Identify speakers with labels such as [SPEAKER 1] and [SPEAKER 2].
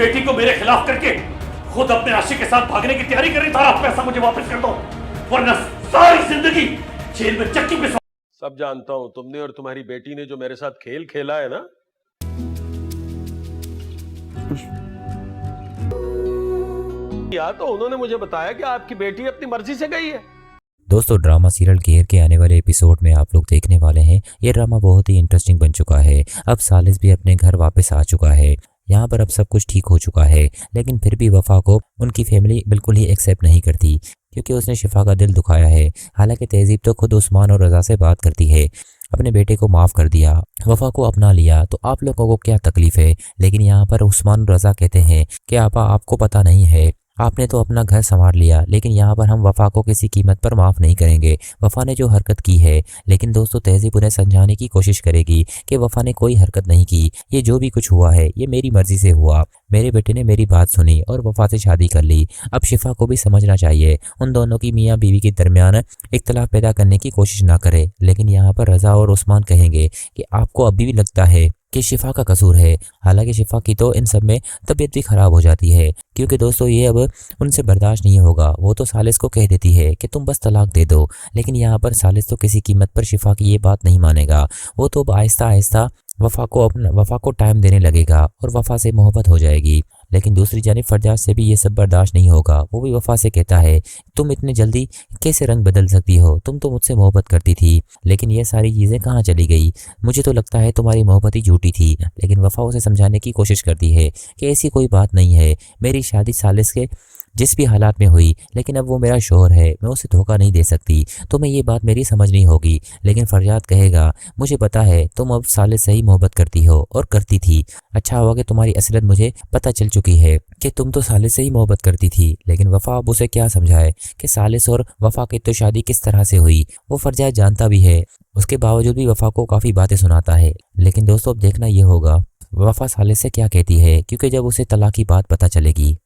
[SPEAKER 1] बेटी को मेरे खिलाफ करके खुद अपने आशिक के साथ भागने की तैयारी कर रही था। पैसा मुझे वापस कर दो वरना सारी जिंदगी जेल में चक्की पे।
[SPEAKER 2] सब जानता हूं, तुमने और तुम्हारी बेटी ने जो मेरे साथ खेल खेला है ना, या तो उन्होंने मुझे बताया कि आपकी बेटी अपनी मर्जी से गई है।
[SPEAKER 3] दोस्तों, ड्रामा सीरियल केयर के आने वाले एपिसोड में आप लोग देखने वाले हैं। ये ड्रामा बहुत ही इंटरेस्टिंग बन चुका है। अब सालिस भी अपने घर वापस आ चुका है। यहाँ पर अब सब कुछ ठीक हो चुका है, लेकिन फिर भी वफा को उनकी फैमिली बिल्कुल ही एक्सेप्ट नहीं करती, क्योंकि उसने शिफा का दिल दुखाया है। हालांकि तहजीब तो खुद उस्मान और रजा से बात करती है, अपने बेटे को माफ़ कर दिया, वफा को अपना लिया, तो आप लोगों को क्या तकलीफ है। लेकिन यहाँ पर उस्मान और रजा कहते हैं कि आपा, आपको पता नहीं है, आपने तो अपना घर संवार लिया, लेकिन यहाँ पर हम वफा को किसी कीमत पर माफ़ नहीं करेंगे। वफा ने जो हरकत की है, लेकिन दोस्तों तहजीब उन्हें समझाने की कोशिश करेगी कि वफा ने कोई हरकत नहीं की, ये जो भी कुछ हुआ है ये मेरी मर्जी से हुआ। मेरे बेटे ने मेरी बात सुनी और वफा से शादी कर ली। अब शिफा को भी समझना चाहिए, उन दोनों की मियाँ बीवी के दरमियान इख्तलाफ पैदा करने की कोशिश ना करे। लेकिन यहाँ पर रजा और उस्मान कहेंगे कि आपको अभी भी लगता है कि शिफा का कसूर है। हालांकि शिफा की तो इन सब में तबीयत भी खराब हो जाती है, क्योंकि दोस्तों ये अब उनसे बर्दाश्त नहीं होगा। वो तो सालिस को कह देती है कि तुम बस तलाक दे दो, लेकिन यहाँ पर सालिस तो किसी कीमत पर शिफा की ये बात नहीं मानेगा। वो तो आहिस्ता आहिस्ता वफा को टाइम देने लगेगा और वफा से मोहब्बत हो जाएगी। लेकिन दूसरी जानिब फरजाद से भी ये सब बर्दाश्त नहीं होगा। वो भी वफा से कहता है, तुम इतने जल्दी कैसे रंग बदल सकती हो, तुम तो मुझसे मोहब्बत करती थी, लेकिन ये सारी चीज़ें कहाँ चली गई। मुझे तो लगता है तुम्हारी मोहब्बत ही झूठी थी। लेकिन वफा उसे समझाने की कोशिश करती है कि ऐसी कोई बात नहीं है, मेरी शादी सालिस के जिस भी हालात में हुई, लेकिन अब वो मेरा शौहर है, मैं उसे धोखा नहीं दे सकती, तुम्हें ये बात मेरी समझनी होगी। लेकिन फरजाद कहेगा, मुझे पता है तुम अब सालिस से ही मोहब्बत करती हो और करती थी। अच्छा हुआ कि तुम्हारी असलियत मुझे पता चल चुकी है कि तुम तो सालिस से ही मोहब्बत करती थी। लेकिन वफा अब उसे क्या समझाए कि सालिस और वफा की तो शादी किस तरह से हुई। वो फरजाद जानता भी है, उसके बावजूद भी वफा को काफ़ी बातें सुनाता है। लेकिन दोस्तों अब देखना ये होगा वफा सालिस से क्या कहती है, क्योंकि जब उसे तलाक की बात पता चलेगी